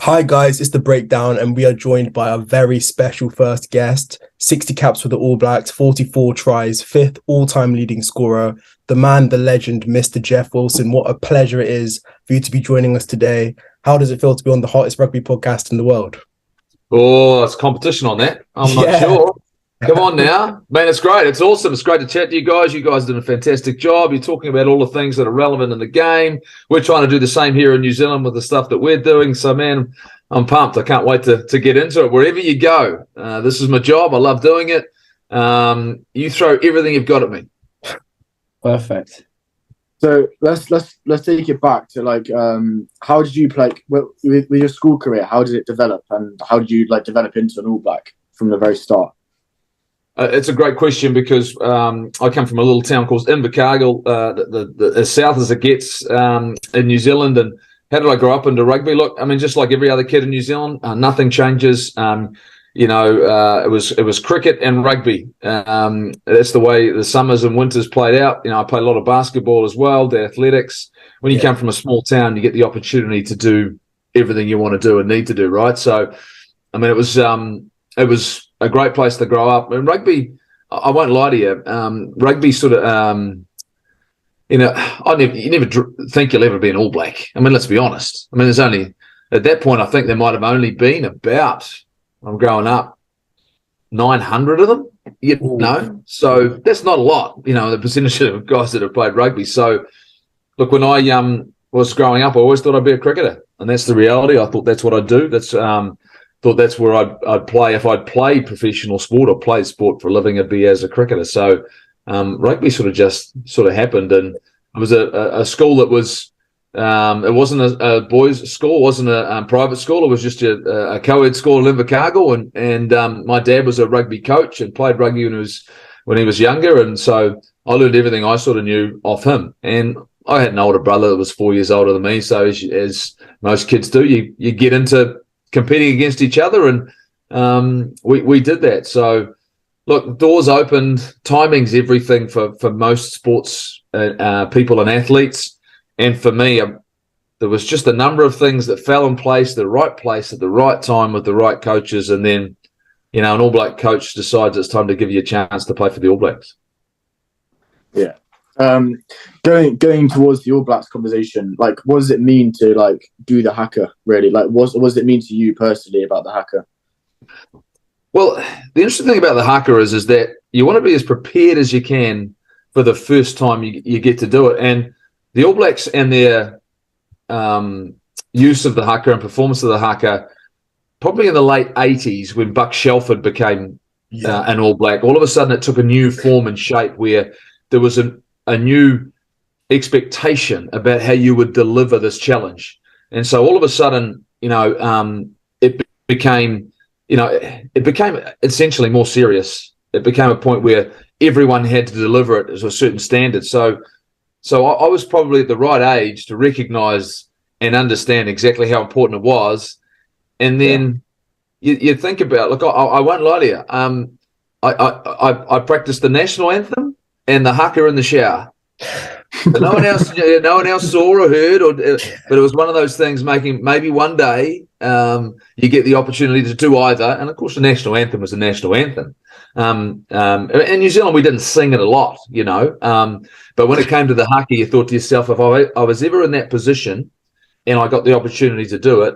Hi guys, it's the breakdown, and we are joined by a very special first guest. 60 caps for the All Blacks, 44 tries, fifth all-time leading scorer, the man, the legend, Mr. Jeff Wilson. What a pleasure it is for you to be joining us today. How does it feel to be on the hottest rugby podcast in the world? Oh, it's competition on that. I'm not sure. Come on now. Man, it's great. It's awesome. It's great to chat to you guys. You guys did a fantastic job. You're talking about all the things that are relevant in the game. We're trying to do the same here in New Zealand with the stuff that we're doing. So, man, I'm pumped. I can't wait to get into it. Wherever you go, this is my job. I love doing it. You throw everything you've got at me. Perfect. So let's take it back to how did you play with your school career? How did it develop, and how did you develop into an All Black from the very start? It's a great question because I come from a little town called Invercargill, as south as it gets in New Zealand. And how did I grow up into rugby? Look, I mean, just like every other kid in New Zealand, nothing changes. It was cricket and rugby. That's the way the summers and winters played out. I played a lot of basketball as well, the athletics. When you come from a small town, you get the opportunity to do everything you want to do and need to do, right? So, I mean, it was a great place to grow up. And rugby, I won't lie to you, rugby sort of, you never think you'll ever be an All Black. I mean, let's be honest. I mean, there's only, at that point, I think there might have only been about, I'm growing up, 900 of them, So that's not a lot, the percentage of guys that have played rugby. So, look, when I was growing up, I always thought I'd be a cricketer. And that's the reality. I thought that's what I'd do. Thought that's where I'd play. If I'd played professional sport or played sport for a living, it'd be as a cricketer. So rugby sort of happened, and it was a school that was it wasn't a boys' school, it wasn't a private school. It was just a co-ed school in Invercargill, and my dad was a rugby coach and played rugby when he was younger, and so I learned everything I sort of knew off him. And I had an older brother that was 4 years older than me, so as most kids do, you get into competing against each other, and we did that. So, look, doors opened. Timing's everything for most sports people and athletes. And for me, there was just a number of things that fell in place at the right time with the right coaches. And then, an All Black coach decides it's time to give you a chance to play for the All Blacks. Yeah. Going towards the All Blacks conversation, what does it mean to do the haka, really? What does it mean to you personally about the haka? Well, the interesting thing about the haka is that you want to be as prepared as you can for the first time you get to do it. And the All Blacks and their use of the haka and performance of the haka, probably in the late 80s when Buck Shelford became an All Black, all of a sudden it took a new form and shape where there was a new expectation about how you would deliver this challenge. And so all of a sudden, it became essentially more serious. It became a point where everyone had to deliver it to a certain standard. So I was probably at the right age to recognize and understand exactly how important it was. And then you think about, look, I won't lie to you. I practiced the national anthem and the haka in the shower. No one else saw or heard, but it was one of those things making maybe one day you get the opportunity to do either. And of course, the national anthem was the national anthem. In New Zealand, we didn't sing it a lot, but when it came to the haka, you thought to yourself, if I was ever in that position and I got the opportunity to do it.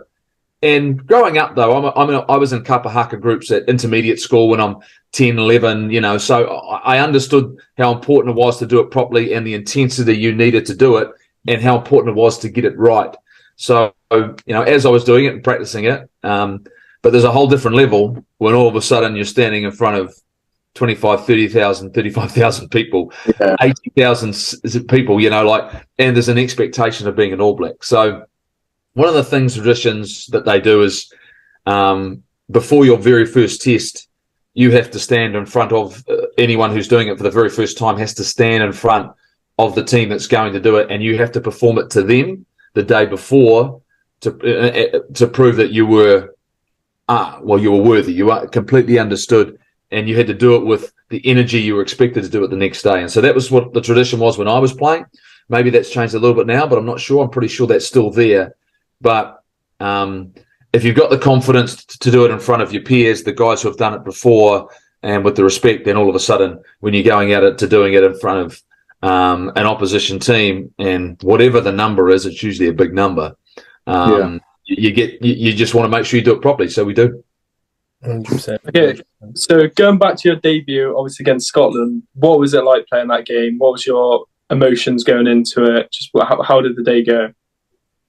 And growing up, though, I was in kapa haka groups at intermediate school when I'm 10, 11, so I understood how important it was to do it properly and the intensity you needed to do it and how important it was to get it right. So, as I was doing it and practicing it, but there's a whole different level when all of a sudden you're standing in front of 25, 30,000, 35,000 people, 80,000 people, and there's an expectation of being an All Black. So one of the traditions that they do is before your very first test, you have to stand in front of anyone who's doing it for the very first time has to stand in front of the team that's going to do it, and you have to perform it to them the day before to prove that you were worthy, you are completely understood, and you had to do it with the energy you were expected to do it the next day. And so that was what the tradition was when I was playing. Maybe that's changed a little bit now, but I'm not sure. I'm pretty sure that's still there. But if you've got the confidence to do it in front of your peers, the guys who have done it before, and with the respect, then all of a sudden, when you're going at it to doing it in front of an opposition team, and whatever the number is, it's usually a big number. You just want to make sure you do it properly. So we do. 100%. Okay, so going back to your debut, obviously against Scotland, what was it like playing that game? What was your emotions going into it? Just how did the day go?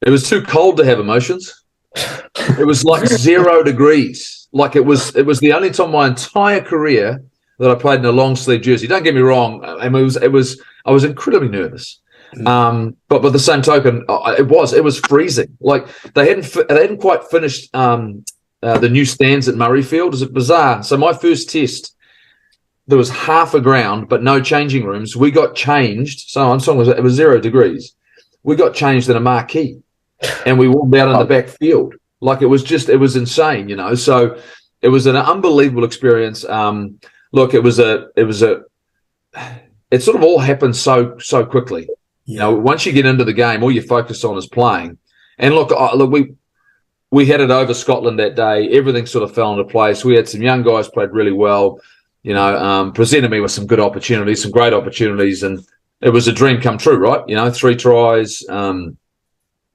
It was too cold to have emotions. It was like 0 degrees. Like it was the only time my entire career that I played in a long sleeve jersey. Don't get me wrong. I mean, I was incredibly nervous. But by the same token, it was freezing. Like they hadn't quite finished the new stands at Murrayfield. It was bizarre. So my first test, there was half a ground, but no changing rooms. We got changed. So it was 0 degrees. We got changed in a marquee, and we walked out in the back field. Like it was insane, you know. So it was an unbelievable experience. Look, it sort of all happened so quickly. You know, once you get into the game, all you focus on is playing. And look, we had it over Scotland that day. Everything sort of fell into place. We had some young guys played really well. You know, presented me with some good opportunities, some great opportunities, and it was a dream come true, right? You know, 3 tries, you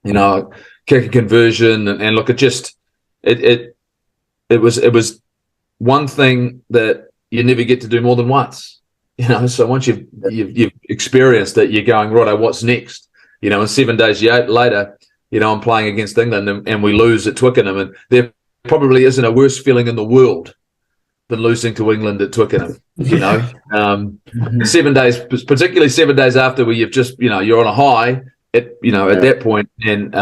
know, kick a conversion, and look, it was one thing that you never get to do more than once, you know. So once you've experienced it, you're going, right, what's next? You know, and 7 days later, you know, I'm playing against England and we lose at Twickenham, and there probably isn't a worse feeling in the world than losing to England at Twickenham, you know. 7 days, particularly 7 days after where you've just, you know, you're on a high, at that point, and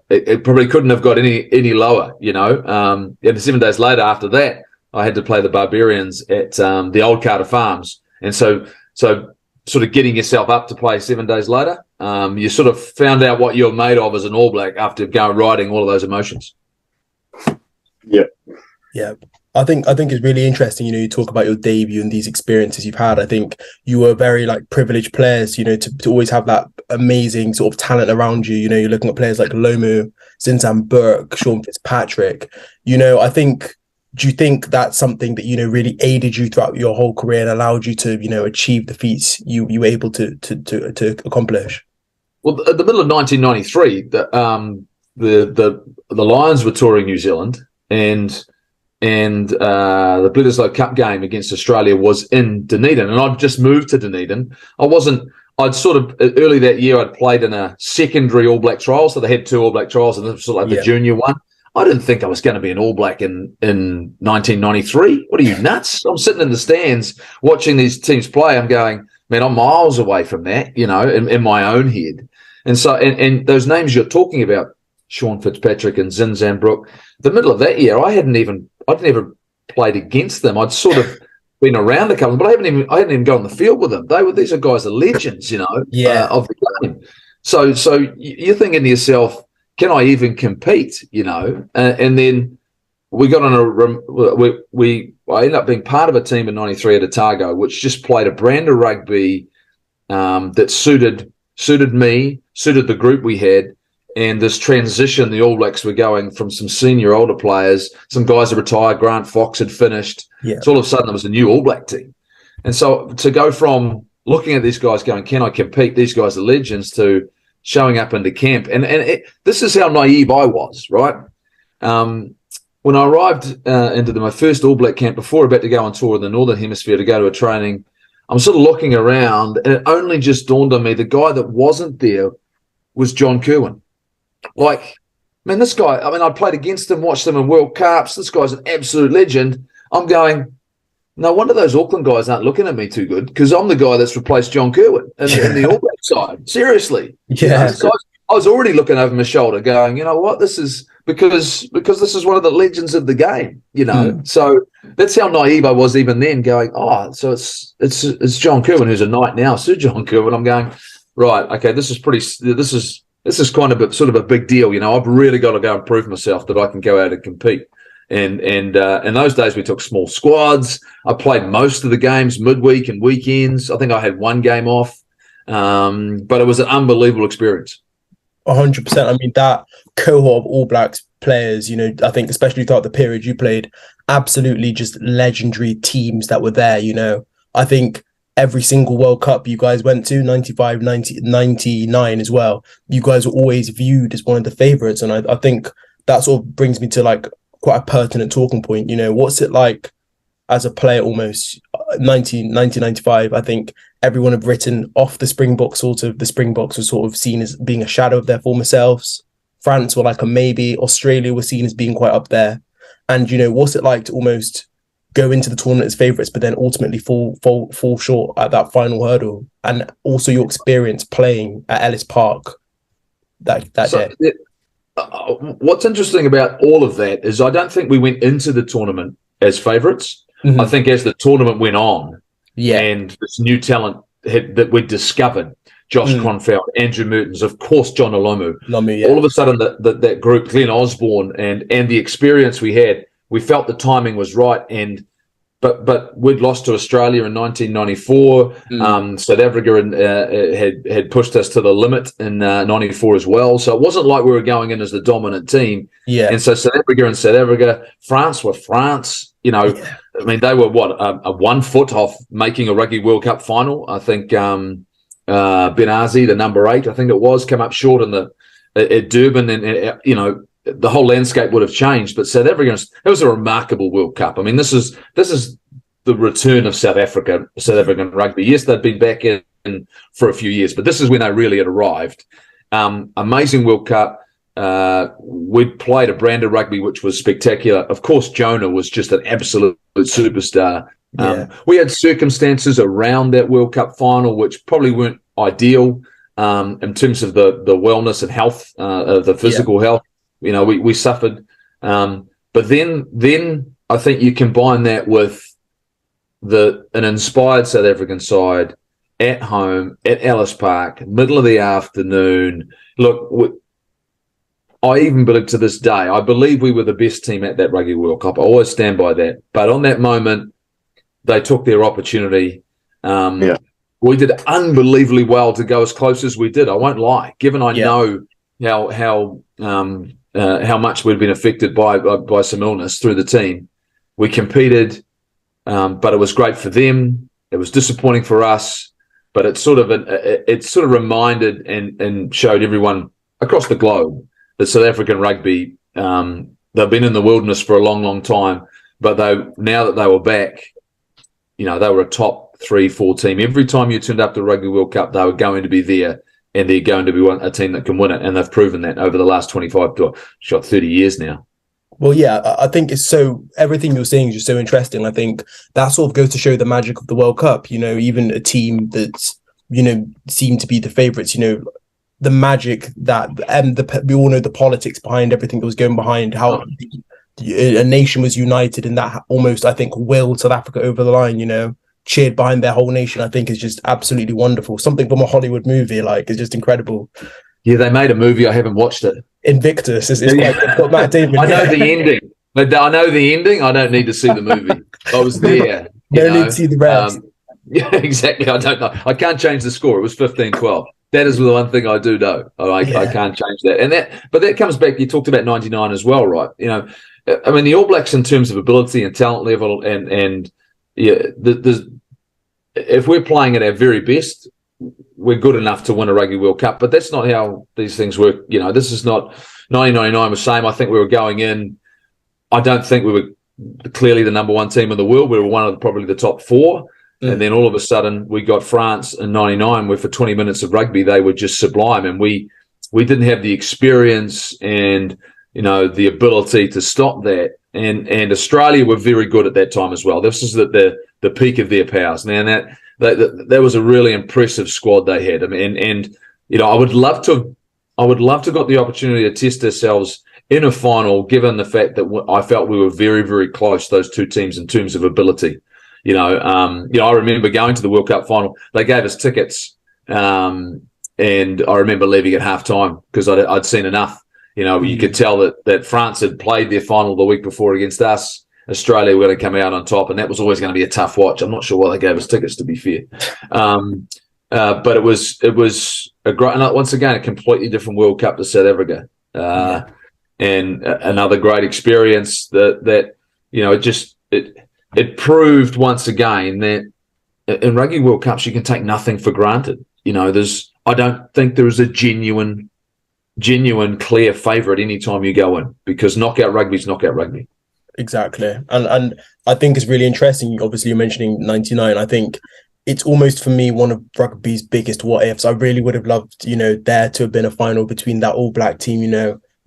it probably couldn't have got any lower, you know. And 7 days later after that, I had to play the Barbarians at the Old Carter Farms. And so sort of getting yourself up to play 7 days later, you sort of found out what you're made of as an All Black after riding all of those emotions. Yeah. I think it's really interesting, you know, you talk about your debut and these experiences you've had. I think you were very like privileged players, you know, to always have that amazing sort of talent around you. You know, you're looking at players like Lomu, Zinzan Burke, Sean Fitzpatrick. You know, do you think that's something that, you know, really aided you throughout your whole career and allowed you to, you know, achieve the feats you were able to accomplish? Well, at the middle of 1993, the Lions were touring New Zealand, and the Bledisloe Cup game against Australia was in Dunedin, and I'd just moved to Dunedin. I'd sort of early that year I'd played in a secondary All Black trial, so they had 2 All Black trials, and this was sort of like the junior one. I didn't think I was going to be an All Black in 1993. What are you, nuts? I'm sitting in the stands watching these teams play. I'm going, man, I'm miles away from that, you know, in my own head. And so, and those names you're talking about, Sean Fitzpatrick and Zinzan Burke, the middle of that year, I'd never played against them. I'd sort of been around a couple, but I hadn't even gone on the field with them. These guys are legends, you know, of the game. So you're thinking to yourself, can I even compete, you know? And then we got on I ended up being part of a team in 93 at Otago, which just played a brand of rugby that suited me, suited the group we had. And this transition, the All Blacks were going from some senior older players, some guys had retired, Grant Fox had finished. Yeah. So all of a sudden there was a new All Black team. And so to go from looking at these guys going, can I compete? These guys are legends, to showing up into camp. And this is how naive I was, right? When I arrived into my first All Black camp, before about to go on tour in the Northern Hemisphere to go to a training, I'm sort of looking around, and it only just dawned on me the guy that wasn't there was John Kirwan. Like, man, this guy, I mean, I played against him, watched him in World Cups. This guy's an absolute legend. I'm going, no wonder those Auckland guys aren't looking at me too good, because I'm the guy that's replaced John Kirwan in the All Black side. Seriously. Yeah. You know, so I was already looking over my shoulder going, you know what, this is because this is one of the legends of the game, you know. So that's how naive I was even then, going, oh, so it's John Kirwan, who's a knight now, Sir John Kirwan. I'm going, right, okay, this is kind of sort of a big deal, you know. I've really got to go and prove myself that I can go out and compete. And in those days we took small squads. I played most of the games midweek and weekends. I think I had one game off, but it was an unbelievable experience. 100%. I mean, that cohort of All Blacks players, I think especially throughout the period you played, absolutely just legendary teams that were there. I think every single World Cup you guys went to, 95, 90, 99 as well, you guys were always viewed as one of the favourites. And I think that sort of brings me to like quite a pertinent talking point. What's it like as a player almost 1995? I think everyone had written off the Springboks. The Springboks were sort of seen as being a shadow of their former selves. France were like a maybe. Australia was seen as being quite up there. And, what's it like to almost go into the tournament as favourites, but then ultimately fall short at that final hurdle? And also your experience playing at Ellis Park that day. What's interesting about all of that is I don't think we went into the tournament as favourites. Mm-hmm. I think as the tournament went on, and this new talent that we discovered, Josh Kronfeld, Andrew Mertens, of course, John Olomu. All of a sudden, that group, Glenn Osborne, and the experience we had, we felt the timing was right. But we'd lost to Australia in 1994. South Africa had pushed us to the limit in 94 as well. So it wasn't like we were going in as the dominant team. Yeah. And so South Africa, France were France. I mean, they were a 1 foot off making a Rugby World Cup final. I think Benazi, the number 8, I think it was, came up short at Durban, and the whole landscape would have changed. But South Africa, it was a remarkable World Cup. I mean, this is the return of South African rugby. Yes, they'd been back in for a few years, but this is when they really had arrived. Amazing World Cup. We'd played a brand of rugby which was spectacular. Of course, Jonah was just an absolute superstar. We had circumstances around that World Cup final which probably weren't ideal in terms of the wellness and health, the physical health. We suffered. But then I think you combine that with an inspired South African side at home, at Ellis Park, middle of the afternoon. Look, I even believe to this day, I believe we were the best team at that Rugby World Cup. I always stand by that. But on that moment, they took their opportunity. We did unbelievably well to go as close as we did. I won't lie, given I know how much we'd been affected by some illness through the team. We competed, but it was great for them. It was disappointing for us, but it sort of reminded and showed everyone across the globe that South African rugby, they've been in the wilderness for a long, long time, but now that they were back, they were a top 3-4 team. Every time you turned up to Rugby World Cup, they were going to be there, and they're going to be a team that can win it, and they've proven that over the last 30 years now. Well, yeah, I think it's everything you're saying is just so interesting. I think that sort of goes to show the magic of the World Cup. Even a team that's, seemed to be the favourites, the magic we all know the politics behind everything that was going behind, how a nation was united in that almost, I think, willed South Africa over the line, cheered behind their whole nation. I think is just absolutely wonderful. Something from a Hollywood movie, it's just incredible. Yeah, they made a movie. I haven't watched it. Invictus. It's got Matt Damon. I know the ending. I know the ending. I don't need to see the movie. I was there. No need to see the rest. Yeah, exactly. I don't know. I can't change the score. It was 15-12. That is the one thing I do know. I can't change that. But that comes back. You talked about 99 as well, right? I mean, the All Blacks in terms of ability and talent level, and if we're playing at our very best, we're good enough to win a Rugby World Cup. But that's not how these things work. This is not 1999 was the same. I think we were going in. I don't think we were clearly the number 1 team in the world. We were one of probably the top 4. And then all of a sudden we got France in 99, where for 20 minutes of rugby, they were just sublime. And we didn't have the experience and, the ability to stop that. And Australia were very good at that time as well. This is the peak of their powers. Now, that was a really impressive squad they had. I mean, I would love to have got the opportunity to test ourselves in a final, given the fact that I felt we were very, very close, those two teams, in terms of ability. I remember going to the World Cup final. They gave us tickets, and I remember leaving at halftime because I'd seen enough. You could tell that France had played their final the week before against us. Australia were going to come out on top, and that was always going to be a tough watch. I'm not sure why they gave us tickets, to be fair. But it was a great, once again, a completely different World Cup to South Africa, and another great experience that it proved once again that in Rugby World Cups you can take nothing for granted. I don't think there is a genuine clear favourite any time you go in, because knockout rugby is knockout rugby. Exactly, and I think it's really interesting. Obviously, you're mentioning '99. I think it's almost for me one of rugby's biggest what ifs. I really would have loved, there to have been a final between that All Black team.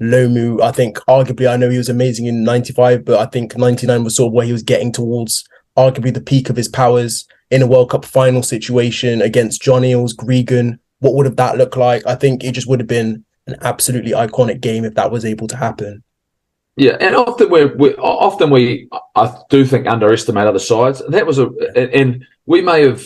Lomu, I think arguably, I know he was amazing in '95, but I think '99 was sort of where he was getting towards arguably the peak of his powers in a World Cup final situation against John Eales, Gregan. What would have that looked like? I think it just would have been an absolutely iconic game if that was able to happen. Yeah, and often we I do think underestimate other sides. That was and we may have.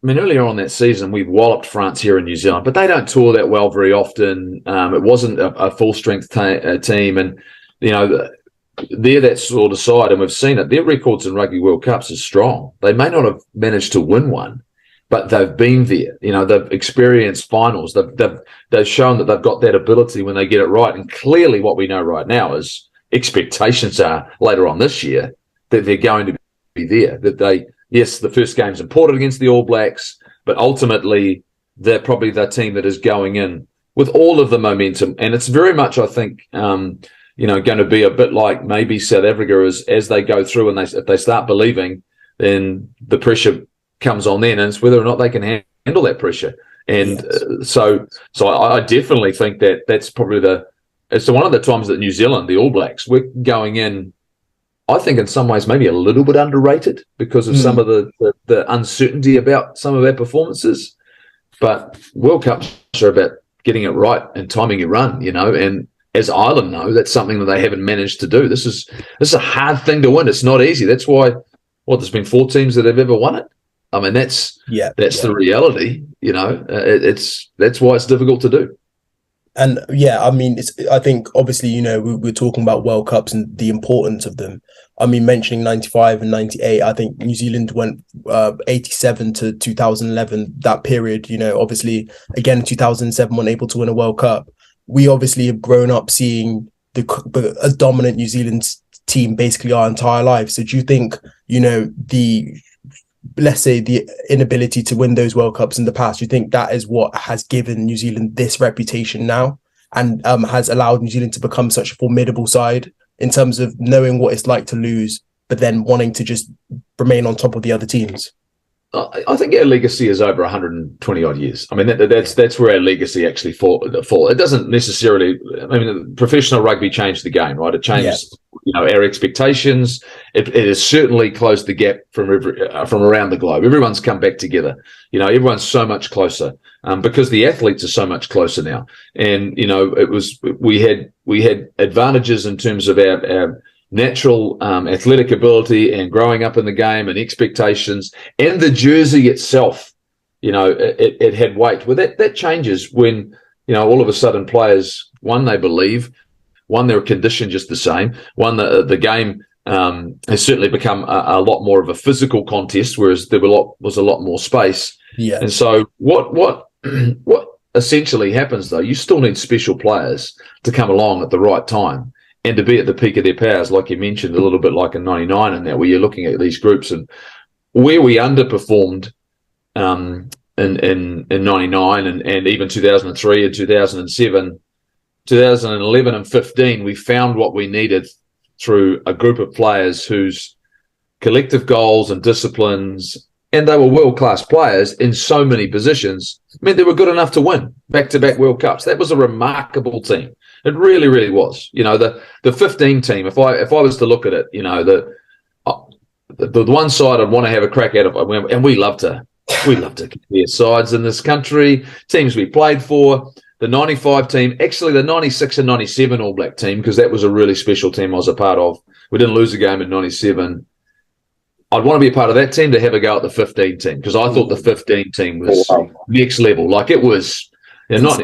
I mean, earlier on that season, we walloped France here in New Zealand, but they don't tour that well very often. It wasn't a full strength team, and they're that sort of side, and we've seen it. Their records in Rugby World Cups is strong. They may not have managed to win one, but they've been there. They've experienced finals. They've shown that they've got that ability when they get it right. And clearly, what we know right now is expectations are later on this year that they're going to be there. Yes, the first game's important against the All Blacks, but ultimately they're probably the team that is going in with all of the momentum. And it's very much, I think, going to be a bit like maybe South Africa as they go through, and if they start believing, then the pressure comes on then, and it's whether or not they can handle that pressure. And so I definitely think that's probably it's one of the times that New Zealand, the All Blacks, we're going in, I think in some ways maybe a little bit underrated because of some of the uncertainty about some of our performances. But World Cups are about getting it right and timing your run, and as Ireland know, that's something that they haven't managed to do. This is a hard thing to win. It's not easy. That's why there's been 4 teams that have ever won it. I mean, that's the reality, that's why it's difficult to do. And I mean, I think obviously, we're talking about World Cups and the importance of them. I mean, mentioning 95 and 98, I think New Zealand went 87 to 2011, that period, obviously, again, 2007, weren't able to win a World Cup. We obviously have grown up seeing a dominant New Zealand team basically our entire life. So do you think, let's say the inability to win those World Cups in the past, you think that is what has given New Zealand this reputation now and has allowed New Zealand to become such a formidable side in terms of knowing what it's like to lose, but then wanting to just remain on top of the other teams? I think our legacy is over 120 odd years. I mean, that's where our legacy actually fall. It doesn't necessarily. I mean, professional rugby changed the game, right? It changed, our expectations. It has certainly closed the gap from around the globe. Everyone's come back together. Everyone's so much closer because the athletes are so much closer now. And we had advantages in terms of our natural athletic ability and growing up in the game and expectations, and the jersey itself, it had weight. Well, that changes when, all of a sudden players, one, they believe, one, they're conditioned just the same, one, the game has certainly become a lot more of a physical contest, whereas there was a lot more space. Yeah. And so what essentially happens, though, you still need special players to come along at the right time and to be at the peak of their powers, like you mentioned, a little bit like in 99 and that, where you're looking at these groups. And where we underperformed in 99 and even 2003 and 2007, 2011 and 15, we found what we needed through a group of players whose collective goals and disciplines, and they were world-class players in so many positions, meant they were good enough to win back-to-back World Cups. That was a remarkable team. It really, really was. The 15 team, if I was to look at it, the one side I'd want to have a crack at, and we love to compare sides in this country, teams we played for. The 95 team, actually the 96 and 97 All Black team, because that was a really special team I was a part of. We didn't lose a game in 97. I'd want to be a part of that team to have a go at the 15 team, because I thought the 15 team was next level. Like, it was, not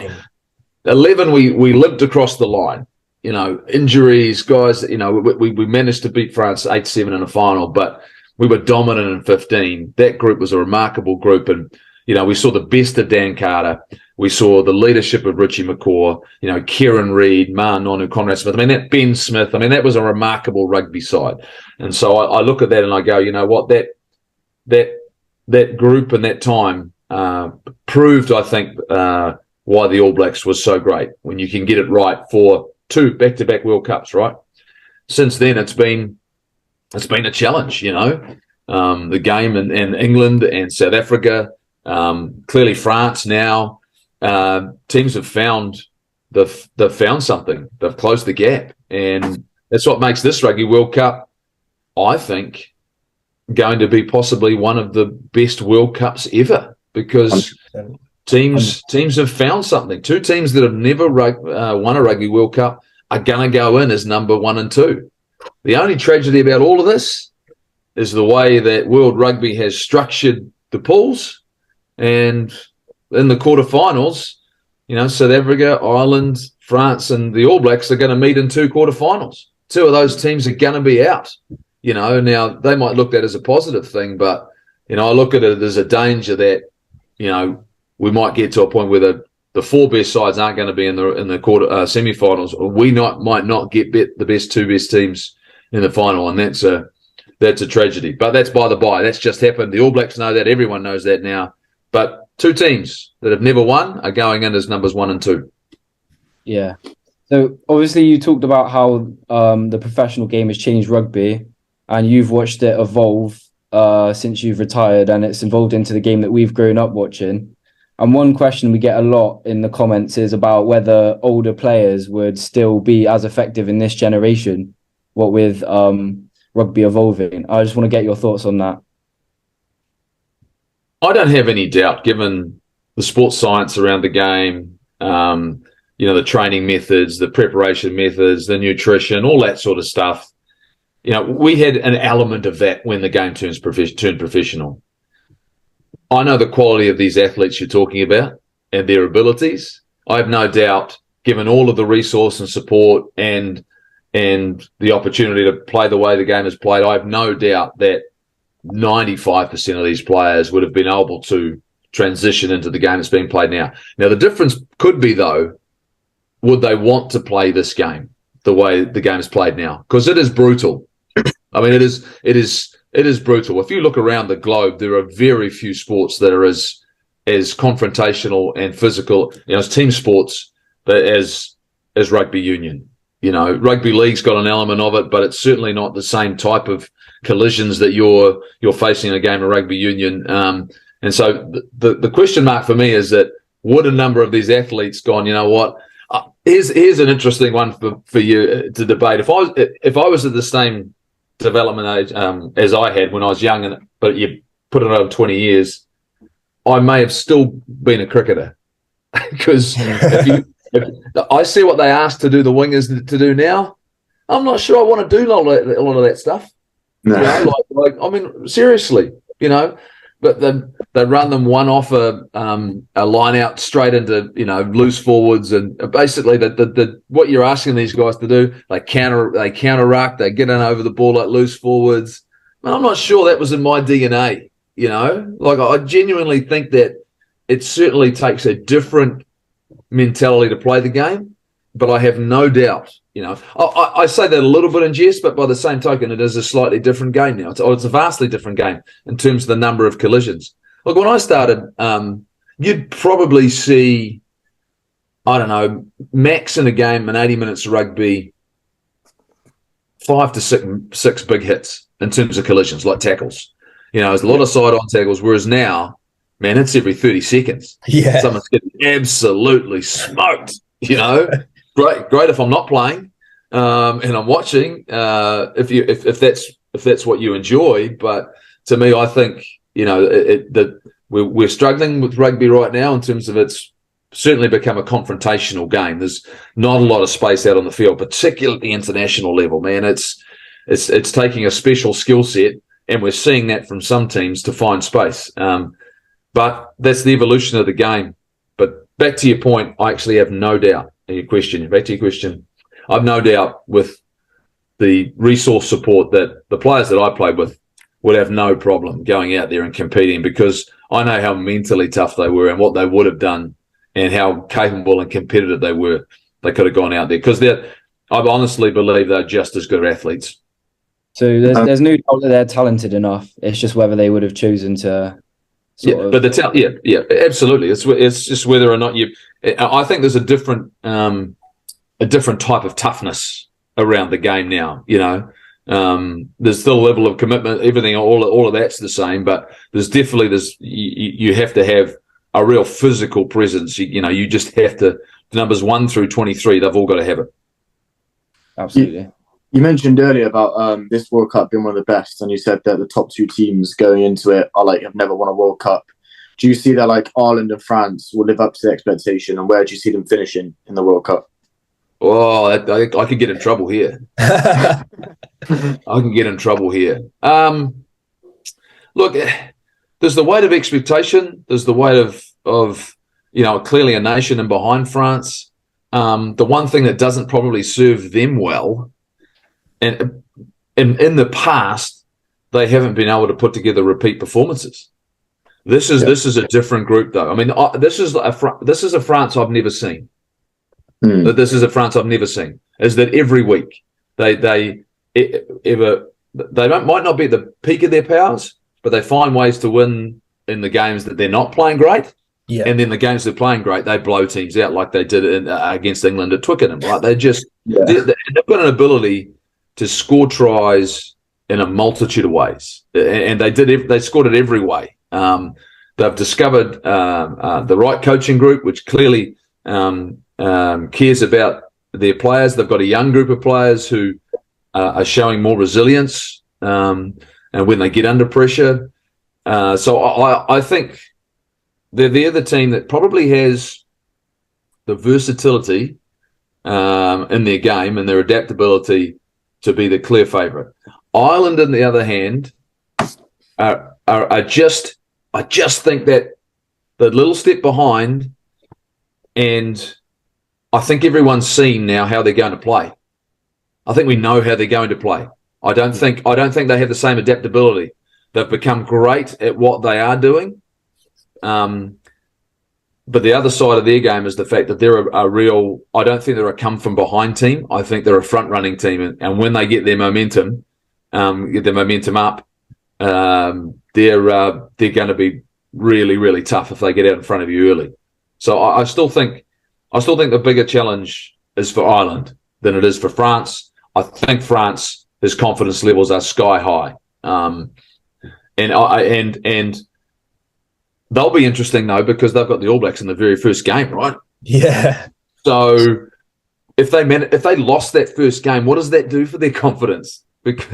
11. We limped across the line. Injuries, guys. We managed to beat France 8-7 in a final, but we were dominant in 15. That group was a remarkable group, and we saw the best of Dan Carter. We saw the leadership of Richie McCaw, Kieran Reid, Ma Nonu, Conrad Smith. I mean, that Ben Smith, that was a remarkable rugby side. And so I look at that and I go, you know what, that group and that time proved, I think, why the All Blacks was so great when you can get it right for 2 back-to-back World Cups, right? Since then, it's been a challenge, the game in England and South Africa, clearly France now. Teams have found they've found something. They've closed the gap, and that's what makes this Rugby World Cup, I think, going to be possibly one of the best World Cups ever, because 100%. Teams have found something. 2 teams that have never won a Rugby World Cup are going to go in as number 1 and 2. The only tragedy about all of this is the way that World Rugby has structured the pools, and in the quarterfinals, South Africa, Ireland, France, and the All Blacks are going to meet in 2 quarterfinals. 2 of those teams are going to be out. Now they might look at that as a positive thing, but I look at it as a danger that we might get to a point where the 4 best sides aren't going to be in the quarter semi-finals, or we might not get the best 2 best teams in the final, and that's a tragedy. But that's by the by. That's just happened. The All Blacks know that. Everyone knows that now. But 2 teams that have never won are going in as numbers 1 and 2. Yeah. So obviously you talked about how the professional game has changed rugby, and you've watched it evolve since you've retired, and it's evolved into the game that we've grown up watching. And one question we get a lot in the comments is about whether older players would still be as effective in this generation, what with rugby evolving. I just want to get your thoughts on that. I don't have any doubt, given the sports science around the game, the training methods, the preparation methods, the nutrition, all that sort of stuff. We had an element of that when the game turned professional. I know the quality of these athletes you're talking about and their abilities. I have no doubt, given all of the resource and support and the opportunity to play the way the game is played, I have no doubt that 95% of these players would have been able to transition into the game that's being played now. Now, the difference could be, though, would they want to play this game the way the game is played now? Because it is brutal. It is brutal. If you look around the globe, there are very few sports that are as confrontational and physical, as team sports, as rugby union. Rugby league's got an element of it, but it's certainly not the same type of collisions that you're facing in a game of rugby union. And so the question mark for me is that would a number of these athletes gone, you know what? Here's an interesting one for you to debate. If I was at the same development age as I had when I was young, but you put it over 20 years, I may have still been a cricketer, because if I see what they ask to do the wingers to do now, I'm not sure I want to do a lot of that stuff. No. Seriously, but they run them one off a line out straight into loose forwards, and basically the what you're asking these guys to do, they counter-ruck, they get in over the ball like loose forwards. I'm not sure that was in my DNA. I genuinely think that it certainly takes a different mentality to play the game, but I have no doubt. I say that a little bit in jest, but by the same token, it is a slightly different game now. It's a vastly different game in terms of the number of collisions. Look, when I started, you'd probably see, I don't know, max in a game in 80 minutes of rugby, 5 to 6 big hits in terms of collisions, like tackles. There's a lot of side-on tackles, whereas now, man, it's every 30 seconds. Yeah. Someone's getting absolutely smoked, Great if I'm not playing and I'm watching. If that's what you enjoy, but to me, I think we're struggling with rugby right now in terms of it's certainly become a confrontational game. There's not a lot of space out on the field, particularly at the international level. Man, it's taking a special skill set, and we're seeing that from some teams to find space. But that's the evolution of the game. But back to your point, I actually have no doubt. Back to your question, I've no doubt with the resource support that the players that I played with would have no problem going out there and competing, because I know how mentally tough they were and what they would have done and how capable and competitive they were. They could have gone out there, because I honestly believe they're just as good athletes. So there's no doubt that they're talented enough. It's just whether they would have chosen to. But absolutely. It's just whether or not I think there's a different type of toughness around the game now. There's still a level of commitment, everything, all of that's the same, but there's definitely you have to have a real physical presence. You just have to. The numbers 1 through 23, they've all got to have it. Absolutely. You mentioned earlier about this World Cup being one of the best, and you said that the top 2 teams going into it are have never won a World Cup. Do you see that Ireland and France will live up to the expectation, and where do you see them finishing in the World Cup? Oh, I could get in trouble here. I can get in trouble here. Look, there's the weight of expectation. There's the weight of clearly a nation in behind France. The one thing that doesn't probably serve them well, and in the past, they haven't been able to put together repeat performances. This is a different group, though. I mean, this is a France I've never seen. This is a France I've never seen. Is that every week they might not be at the peak of their powers, but they find ways to win in the games that they're not playing great. Yeah. And then the games they're playing great, they blow teams out like they did against England at Twickenham. Right? They've got an ability to score tries in a multitude of ways, and they scored it every way. They've discovered the right coaching group, which clearly cares about their players. They've got a young group of players who are showing more resilience, and when they get under pressure. So I think they're the team that probably has the versatility in their game and their adaptability to be the clear favourite. Ireland, on the other hand, are just. I just think that the little step behind, and I think everyone's seen now how they're going to play. I think we know how they're going to play. I don't think they have the same adaptability. They've become great at what they are doing. But the other side of their game is the fact that they're a real, I don't think they're a come from behind team. I think they're a front running team. And when they get their momentum, up, they're going to be really, really tough if they get out in front of you early. So I still think the bigger challenge is for Ireland than it is for France. I think France, his confidence levels are sky high. And they'll be interesting though, because they've got the All Blacks in the very first game, right? Yeah. So if they lost that first game, what does that do for their confidence? Because,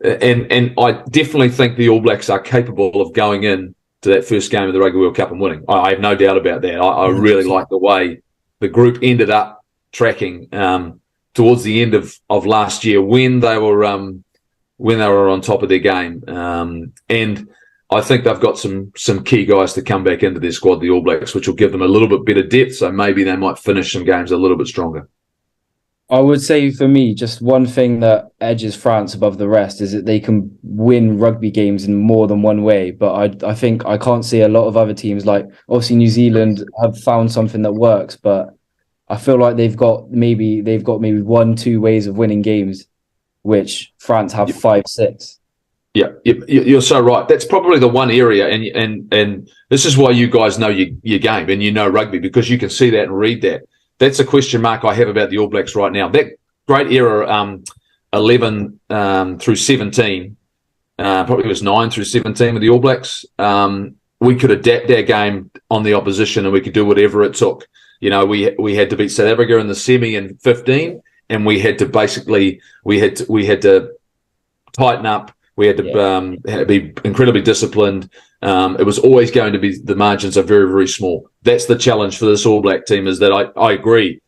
and I definitely think the All Blacks are capable of going in to that first game of the Rugby World Cup and winning. I have no doubt about that. I really like the way the group ended up tracking towards the end of last year when they were on top of their game. And I think they've got some key guys to come back into their squad, the All Blacks, which will give them a little bit better depth. So maybe they might finish some games a little bit stronger. I would say for me, just one thing that edges France above the rest is that they can win rugby games in more than one way. But I think I can't see a lot of other teams, like obviously New Zealand have found something that works, but I feel like they've got maybe 1-2 ways of winning games, which France have 5-6. Yeah, you're so right. That's probably the one area, and this is why you guys know your game and you know rugby, because you can see that and read that. That's a question mark I have about the All Blacks right now. That great era, 11 through 17, probably was 9 through 17 with the All Blacks. We could adapt our game on the opposition, and we could do whatever it took. We had to beat South Africa in the semi in 15, and we had to tighten up. We had to be incredibly disciplined. It was always going to be, the margins are very, very small. That's the challenge for this All Black team, is that I agree.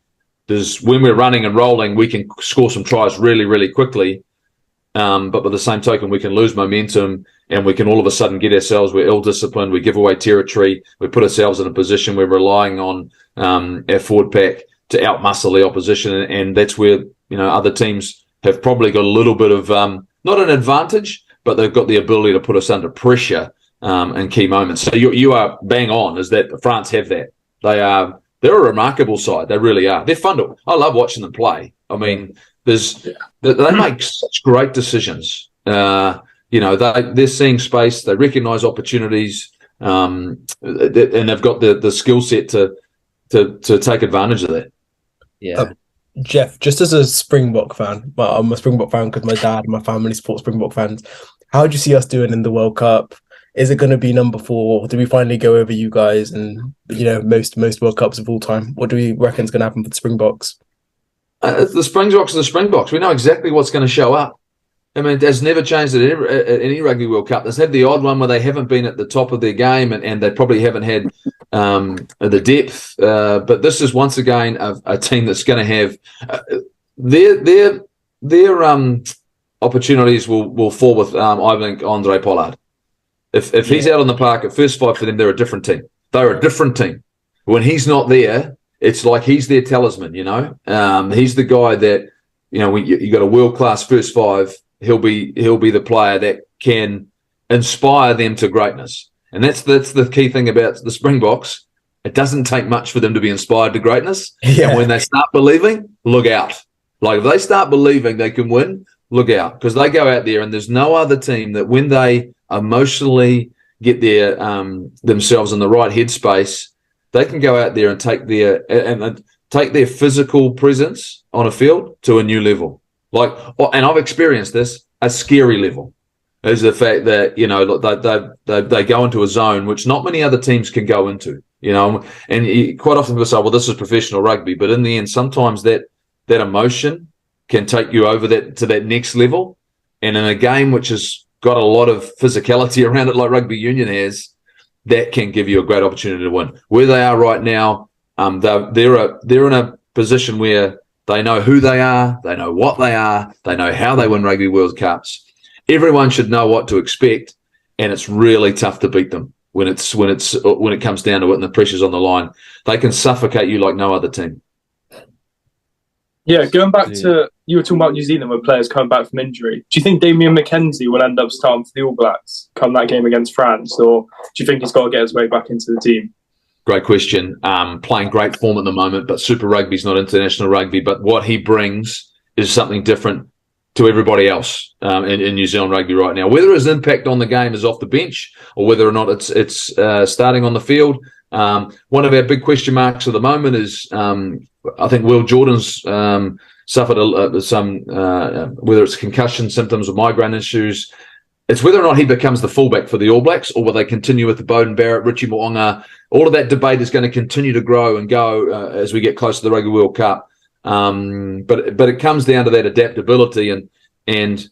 When we're running and rolling, we can score some tries really, really quickly. But by the same token, we can lose momentum, and we can all of a sudden get ourselves, we're ill-disciplined, we give away territory, we put ourselves in a position where we're relying on our forward pack to outmuscle the opposition. And that's where, other teams have probably got a little bit of, not an advantage, but they've got the ability to put us under pressure in key moments. So you are bang on, is that France have that. They're a remarkable side. They really are. They're fun to. I love watching them play. I mean, they make such great decisions. They're seeing space. They recognise opportunities, and they've got the skill set to take advantage of that. Yeah. Jeff, just as a Springbok fan, well, I'm a Springbok fan because my dad and my family support Springbok fans. How do you see us doing in the World Cup? Is it going to be number 4? Do we finally go over you guys and most World Cups of all time? What do we reckon is going to happen for the Springboks? The Springboks are the Springboks. We know exactly what's going to show up. I mean, it has never changed at any Rugby World Cup. There's had the odd one where they haven't been at the top of their game and they probably haven't had the depth. But this is once again a team that's going to have their opportunities will fall with I think Andre Pollard. If he's out on the park at first 5 for them, they're a different team. They're a different team. When he's not there, it's like he's their talisman. He's the guy that when you got a world class first 5. He'll be the player that can inspire them to greatness, and that's the key thing about the Springboks. It doesn't take much for them to be inspired to greatness. Yeah. And when they start believing, look out. Like if they start believing they can win, look out, because they go out there and there's no other team that when they emotionally get their themselves in the right headspace, they can go out there and take their physical presence on a field to a new level. And I've experienced this, a scary level, is the fact that they go into a zone which not many other teams can go into. And quite often people say, well, this is professional rugby, but in the end, sometimes that emotion can take you over to that next level. And in a game which has got a lot of physicality around it, like rugby union has, that can give you a great opportunity to win. Where they are right now, they're in a position where they know who they are, they know what they are, they know how they win Rugby World Cups. Everyone should know what to expect, and it's really tough to beat them when it comes down to it and the pressure's on the line. They can suffocate you like no other team. Yeah, going back to, you were talking about New Zealand with players coming back from injury. Do you think Damien McKenzie will end up starting for the All Blacks come that game against France, or do you think he's got to get his way back into the team? Great question. Playing great form at the moment, but Super Rugby's not international rugby. But what he brings is something different to everybody else in New Zealand rugby right now. Whether his impact on the game is off the bench or whether or not it's starting on the field, one of our big question marks at the moment is I think Will Jordan's suffered some whether it's concussion symptoms or migraine issues. It's whether or not he becomes the fullback for the All Blacks or will they continue with the Bowden Barrett, Richie Mo'unga. All of that debate is going to continue to grow and go as we get close to the Rugby World Cup. But it comes down to that adaptability and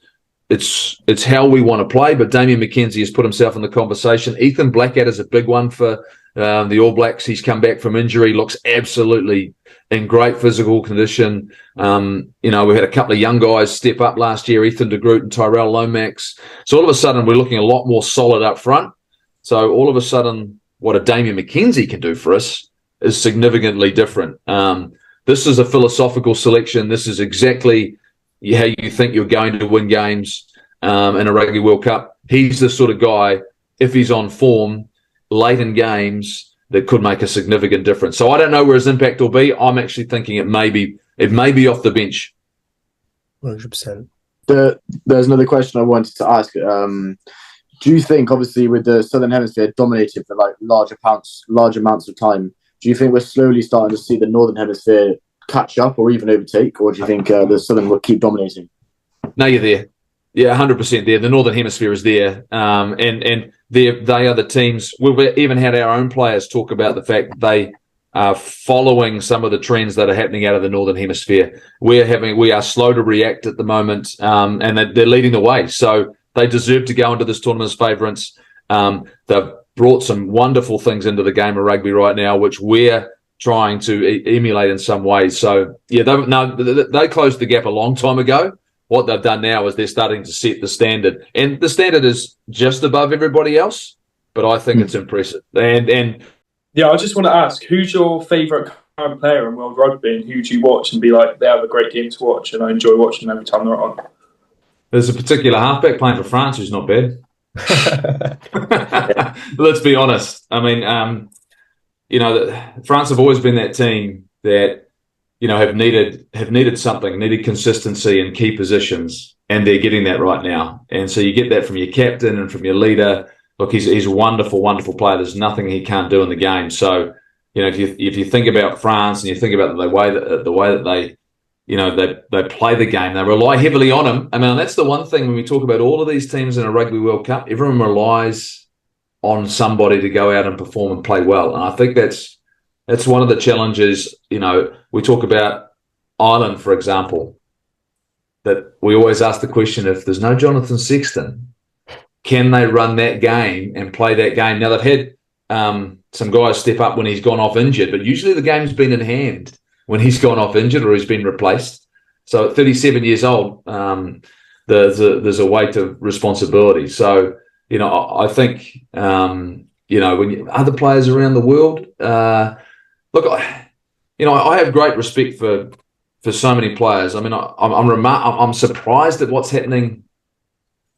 it's how we want to play. But Damien McKenzie has put himself in the conversation. Ethan Blackadder's a big one for the All Blacks. He's come back from injury, looks absolutely in great physical condition. We had a couple of young guys step up last year, Ethan de Groot and Tyrell Lomax. So all of a sudden we're looking a lot more solid up front. So all of a sudden what a Damien McKenzie can do for us is significantly different. This is a philosophical selection. This is exactly how you think you're going to win games in a Rugby World Cup. He's the sort of guy, if he's on form late in games, that could make a significant difference. So I don't know where his impact will be. I'm actually thinking it may be off the bench. 100%. There's another question I wanted to ask. Do you think, obviously, with the Southern Hemisphere dominated for like large amounts of time, do you think we're slowly starting to see the Northern Hemisphere catch up or even overtake, or do you think the Southern will keep dominating? No, you're there. Yeah, 100% there. The Northern Hemisphere is there, and they are the teams. We've even had our own players talk about the fact that they are following some of the trends that are happening out of the Northern Hemisphere. We are slow to react at the moment, and they're leading the way. So they deserve to go into this tournament as favourites. They've brought some wonderful things into the game of rugby right now, which we're trying to emulate in some ways. So yeah, they closed the gap a long time ago. What they've done now is they're starting to set the standard, and the standard is just above everybody else. But I think it's impressive. And yeah, I just want to ask, who's your favourite current player in world rugby, and who do you watch and be like, they have a great game to watch, and I enjoy watching them every time they're on? There's a particular halfback playing for France who's not bad. Let's be honest. I mean, France have always been that team that have needed something, needed consistency in key positions, and they're getting that right now. And so you get that from your captain and from your leader. Look, he's a wonderful, wonderful player. There's nothing he can't do in the game. So if you think about France and you think about the way that they they play the game, they rely heavily on him. I mean, that's the one thing when we talk about all of these teams in a Rugby World Cup, everyone relies on somebody to go out and perform and play well. And I think that's one of the challenges. We talk about Ireland, for example, that we always ask the question, if there's no Jonathan Sexton, can they run that game and play that game? Now, they've had some guys step up when he's gone off injured, but usually the game's been in hand when he's gone off injured or he's been replaced. So at 37 years old, there's a weight of responsibility. So, I think, when other players around the world, look, I have great respect for so many players. I mean, I'm surprised at what's happening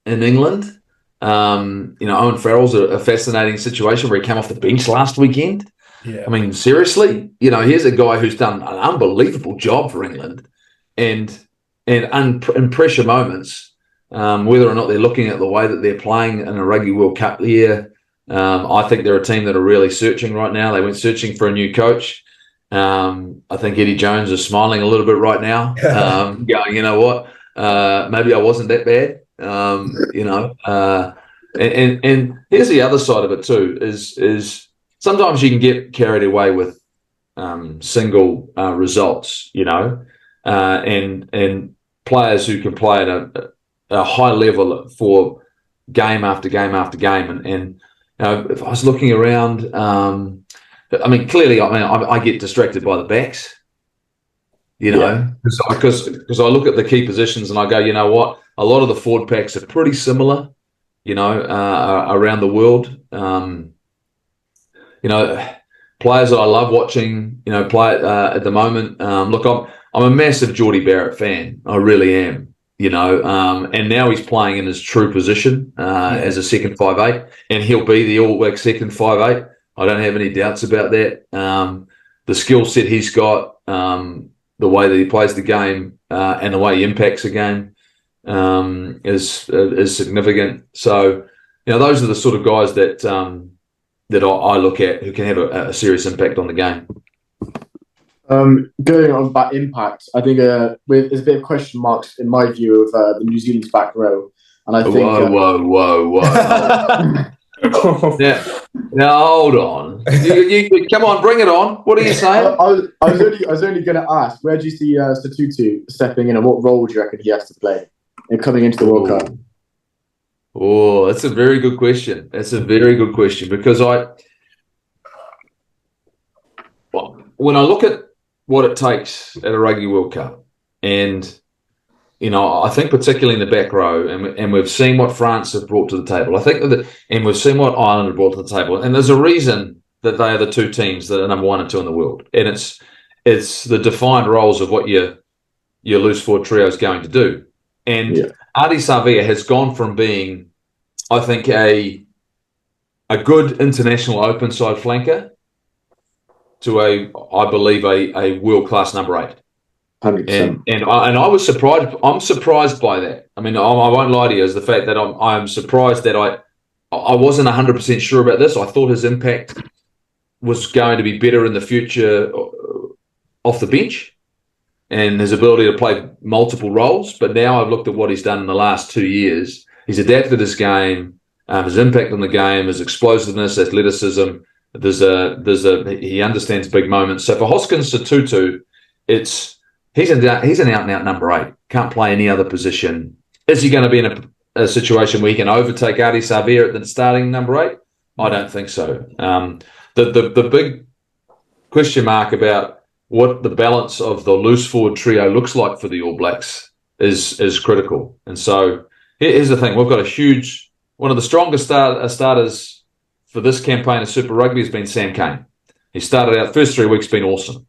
in England. Owen Farrell's a fascinating situation where he came off the bench last weekend. Yeah. I mean, seriously, here's a guy who's done an unbelievable job for England, and in pressure moments, whether or not they're looking at the way that they're playing in a Rugby World Cup year, I think they're a team that are really searching right now. They went searching for a new coach. I think Eddie Jones is smiling a little bit right now, going, you know what, maybe I wasn't that bad. And here's the other side of it too, is sometimes you can get carried away with single results, and players who can play at a high level for game after game after game. And if I was looking around, clearly, I get distracted by the backs, because I look at the key positions and I go, you know what, a lot of the forward packs are pretty similar, around the world. Players that I love watching, play at the moment. Look, I'm a massive Geordie Barrett fan. I really am. And now he's playing in his true position as a second 5'8", and he'll be the All Black second 5'8". I don't have any doubts about that. The skill set he's got, the way that he plays the game, and the way he impacts the game is significant. So, those are the sort of guys that I look at who can have a serious impact on the game. Going on about impact, I think there's a bit of question marks in my view of the New Zealand's back row, and I think whoa. Now hold on. You come on, bring it on. What are you saying? I was only going to ask, where do you see Statutu stepping in, and what role do you reckon he has to play in coming into the World Cup? Oh, that's a very good question. Because when I look at what it takes at a Rugby World Cup, and I think particularly in the back row, and we've seen what France have brought to the table. I think and we've seen what Ireland have brought to the table, and there's a reason that they are the two teams that are number 1 and 2 in the world, and it's the defined roles of what your loose forward trio is going to do. And Ardie Savea has gone from being, I think, a good international open side flanker to I believe a world class number 8. 100%. And I was surprised. I'm surprised by that. I mean, I won't lie to you, is the fact that I'm surprised that I wasn't 100% sure about this. I thought his impact was going to be better in the future off the bench, and his ability to play multiple roles. But now I've looked at what he's done in the last 2 years. He's adapted his game, his impact on the game, his explosiveness, athleticism. He understands big moments. So for Hoskins Statutu, he's an out-and-out number 8. Can't play any other position. Is he going to be in a situation where he can overtake Ardie Savea at the starting number 8? I don't think so. The big question mark about what the balance of the loose forward trio looks like for the All Blacks is critical. And so here's the thing. We've got one of the strongest starters for this campaign of Super Rugby has been Sam Cane. He started out, first 3 weeks been awesome.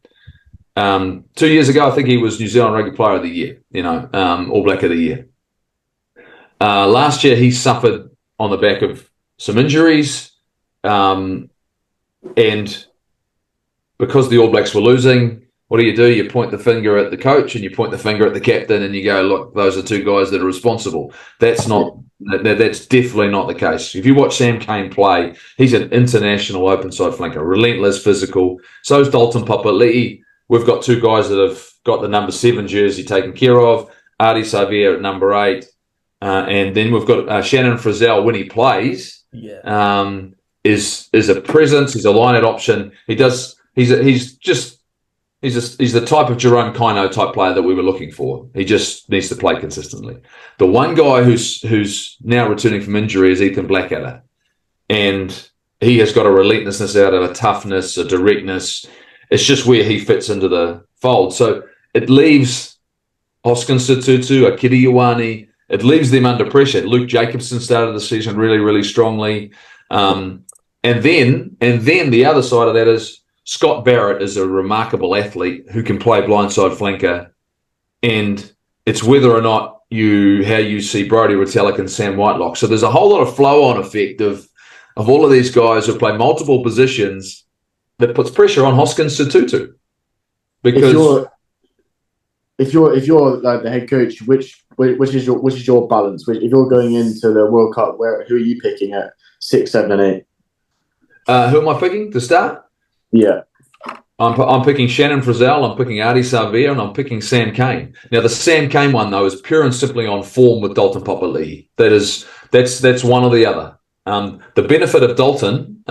2 years ago, I think he was New Zealand Rugby Player of the Year, All Black of the Year. Last year, he suffered on the back of some injuries. And because the All Blacks were losing, what do? You point the finger at the coach and you point the finger at the captain and you go, look, those are two guys that are responsible. That's definitely not the case. If you watch Sam Cane play, he's an international open side flanker, relentless, physical. So is Dalton Papali'i. We've got two guys that have got the number 7 jersey taken care of. Adi Xavier at number 8. And then we've got Shannon Frizzell when he plays. Is a presence. He's a line-out option. He's the type of Jerome Kaino type player that we were looking for. He just needs to play consistently. The one guy who's now returning from injury is Ethan Blackadder, and he has got a relentlessness out of a toughness, a directness. It's just where he fits into the fold. So it leaves Hoskins Sotutu, Akiri Ioane, it leaves them under pressure. Luke Jacobson started the season really, really strongly. And then the other side of that is Scott Barrett is a remarkable athlete who can play blindside flanker. And it's whether or not how you see Brodie Retallick and Sam Whitelock. So there's a whole lot of flow-on effect of all of these guys who play multiple positions that puts pressure on Hoskins Sotutu. Because if you're like the head coach, which is your balance? If you're going into the World Cup, who are you picking at 6, 7, and 8? Who am I picking to start? Yeah, I'm picking Shannon Frizzell, I'm picking Adi Xavier, and I'm picking Sam Cane. Now the Sam Cane one though is pure and simply on form with Dalton Papali'i. That's one or the other. The benefit of Dalton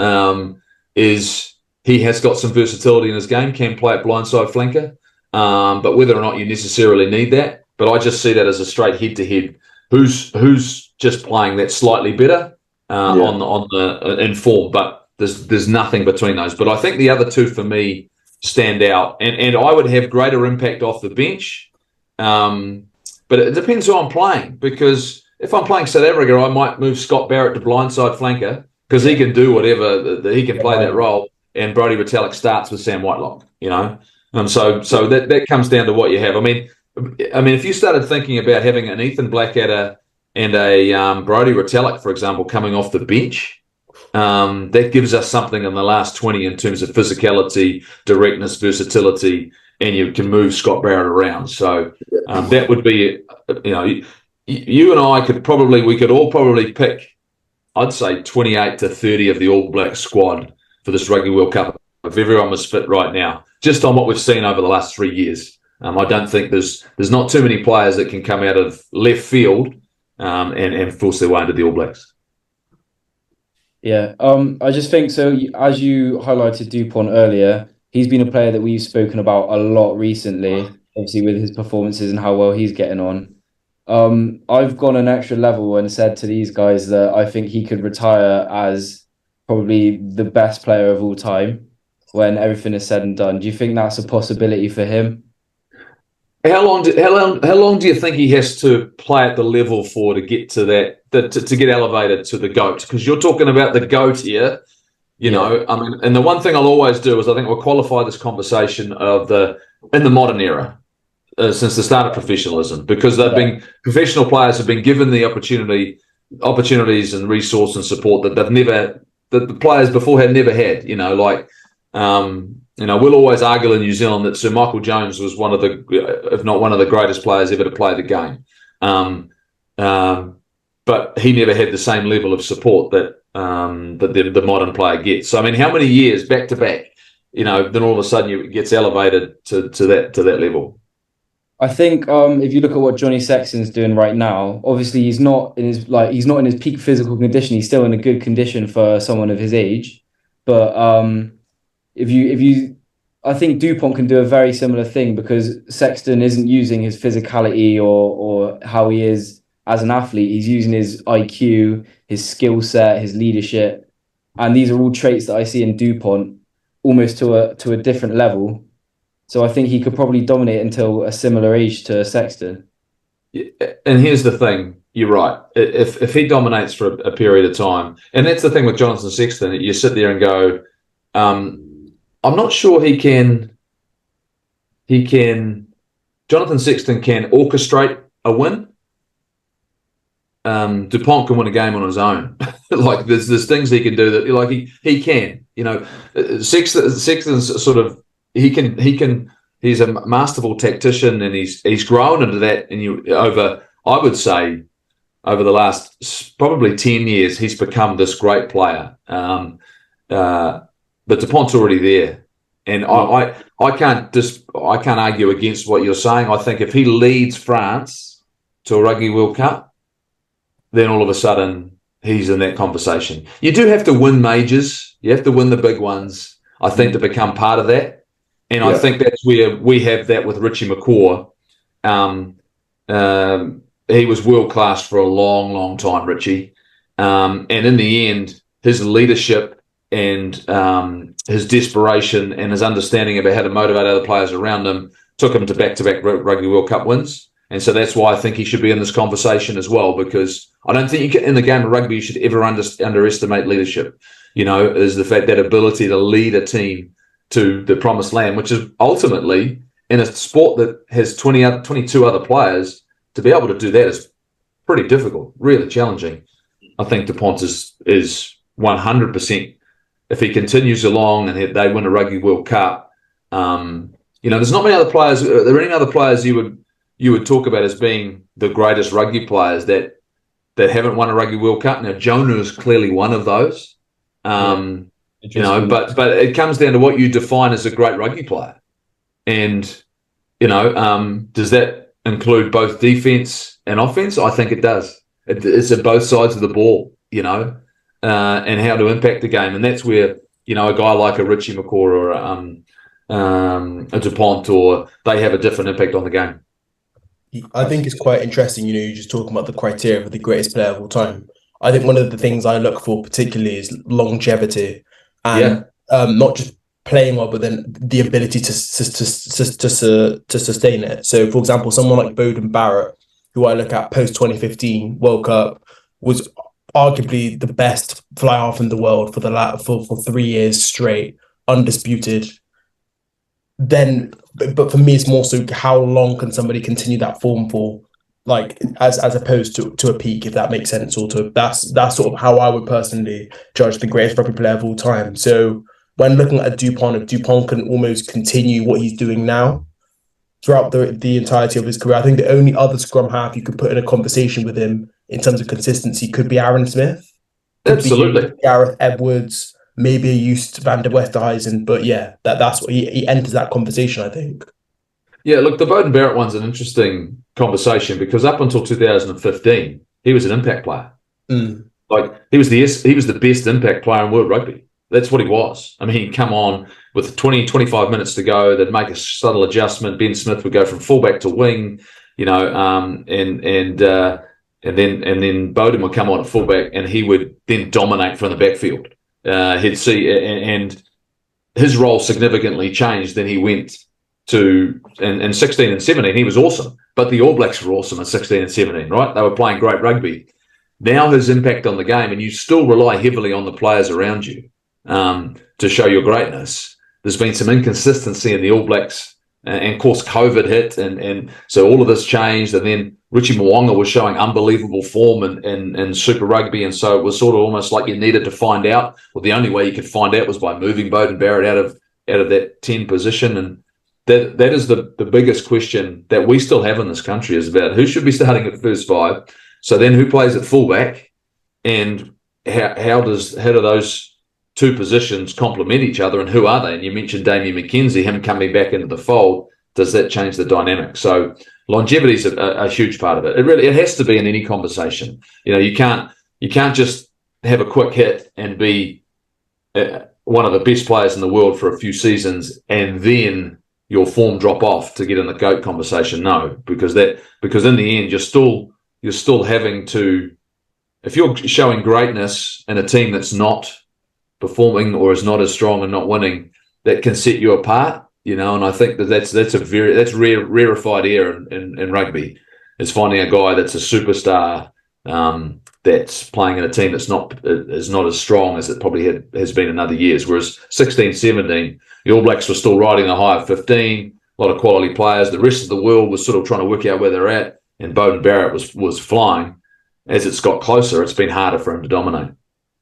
is he has got some versatility in his game, can play at blindside flanker. But whether or not you necessarily need that, but I just see that as a straight head-to-head. Who's just playing that slightly better on the in form, but there's nothing between those. But I think the other two for me stand out, and I would have greater impact off the bench. But it depends who I'm playing, because if I'm playing South Africa, I might move Scott Barrett to blindside flanker because he can do whatever he can play that role, and Brodie Retallick starts with Sam Whitelock. So that comes down to what you have. I mean, if you started thinking about having an Ethan Blackadder and a Brodie Retallick, for example, coming off the bench, that gives us something in the last 20 in terms of physicality, directness, versatility, and you can move Scott Barrett around. So that would be, you and I we could all probably pick, I'd say 28 to 30 of the All Black squad for this Rugby World Cup if everyone was fit right now, just on what we've seen over the last 3 years. I don't think there's not too many players that can come out of left field and force their way into the All Blacks. Yeah, I just think so. As you highlighted Dupont earlier, he's been a player that we've spoken about a lot recently, obviously with his performances and how well he's getting on. I've gone an extra level and said to these guys that I think he could retire as probably the best player of all time when everything is said and done. Do you think that's a possibility for him? How long do you think he has to play at the level for to get to that, to get elevated to the GOAT? Because you're talking about the GOAT here, you know. I mean, and the one thing I'll always do is I think we'll qualify this conversation in the modern era since the start of professionalism, because professional players have been given the opportunities and resource and support that the players before had never had. We'll always argue in New Zealand that Sir Michael Jones was one of the, if not one of the greatest players ever to play the game. But he never had the same level of support that the modern player gets. So, I mean, how many years back to back, then all of a sudden it gets elevated to that level? I think if you look at what Johnny Sexton's doing right now, obviously he's not in his peak physical condition. He's still in a good condition for someone of his age, but I think Dupont can do a very similar thing, because Sexton isn't using his physicality or how he is as an athlete. He's using his IQ, his skill set, his leadership, and these are all traits that I see in Dupont almost to a different level. So I think he could probably dominate until a similar age to Sexton. And here's the thing, you're right. If he dominates for a period of time, and that's the thing with Jonathan Sexton, you sit there and go, I'm not sure Jonathan Sexton can orchestrate a win. DuPont can win a game on his own. Like there's things he can do that like he can. You know, Sexton's sort of he's a masterful tactician, and he's grown into that. And I would say over the last probably 10 years, he's become this great player. But DuPont's already there, and I can't argue against what you're saying. I think if he leads France to a Rugby World Cup, then all of a sudden he's in that conversation. You do have to win majors. You have to win the big ones, I think, to become part of that. And I think that's where we have that with Richie McCaw. He was world-class for a long, long time, Richie. And in the end, his leadership and his desperation and his understanding about how to motivate other players around him took him to back-to-back Rugby World Cup wins. And so that's why I think he should be in this conversation as well, because I don't think in the game of rugby you should ever underestimate leadership. You know, is the fact that ability to lead a team to the promised land, which is ultimately in a sport that has 22 other players, to be able to do that is pretty difficult, really challenging. I think DuPont is 100%. If he continues along and they win a Rugby World Cup, there's not many other players. Are there any other players you would talk about as being the greatest rugby players that haven't won a Rugby World Cup? Now, Jonah is clearly one of those. But it comes down to what you define as a great rugby player. And, does that include both defense and offense? I think it does. It's at both sides of the ball, and how to impact the game. And that's where, a guy like a Richie McCaw or a DuPont, or they have a different impact on the game. I think it's quite interesting, you're just talking about the criteria for the greatest player of all time. I think one of the things I look for particularly is longevity, and not just playing well, but then the ability to sustain it. So, for example, someone like Beauden Barrett, who I look at post 2015 World Cup, was arguably the best fly half in the world for 3 years straight, undisputed. But for me, it's more so how long can somebody continue that form for, like as opposed to a peak, if that makes sense. Or that's sort of how I would personally judge the greatest rugby player of all time. So when looking at DuPont, if DuPont can almost continue what he's doing now throughout the entirety of his career, I think the only other scrum half you could put in a conversation with him in terms of consistency could be Aaron Smith, absolutely, Gareth Edwards. Maybe a used Van der Westerhuizen, but that's what he enters that conversation, I think. Yeah, look, the Beauden Barrett one's an interesting conversation because up until 2015, he was an impact player. Like he was the best impact player in world rugby. That's what he was. I mean, he'd come on with 20, 25 minutes to go. They'd make a subtle adjustment. Ben Smith would go from fullback to wing, and then Beauden would come on at fullback, and he would then dominate from the backfield. He'd see, and his role significantly changed. Then he went to in 16 and 17. He was awesome, but the All Blacks were awesome in 16 and 17, right? They were playing great rugby. Now his impact on the game, and you still rely heavily on the players around you to show your greatness. There's been some inconsistency in the All Blacks, and of course COVID hit, and so all of this changed. And then Richie Mo'unga was showing unbelievable form in Super Rugby, and so it was sort of almost like you needed to find out. Well, the only way you could find out was by moving Beauden Barrett out of that 10 position, and that is the biggest question that we still have in this country, is about who should be starting at first five. So then who plays at fullback, and how do those two positions complement each other, and who are they? And you mentioned Damien McKenzie, him coming back into the fold. Does that change the dynamic? So longevity is a huge part of it. It has to be in any conversation. You can't just have a quick hit and be one of the best players in the world for a few seasons and then your form drop off to get in the GOAT conversation. No, because in the end you're still having to, if you're showing greatness in a team that's not performing or is not as strong and not winning, that can set you apart. And I think that's rarefied air in rugby, is finding a guy that's a superstar that's playing in a team that's not as strong as it probably has been in other years. Whereas 16, 17, the All Blacks were still riding the high of 15, a lot of quality players. The rest of the world was sort of trying to work out where they're at, and Beauden Barrett was flying. as it's got closer, it's been harder for him to dominate.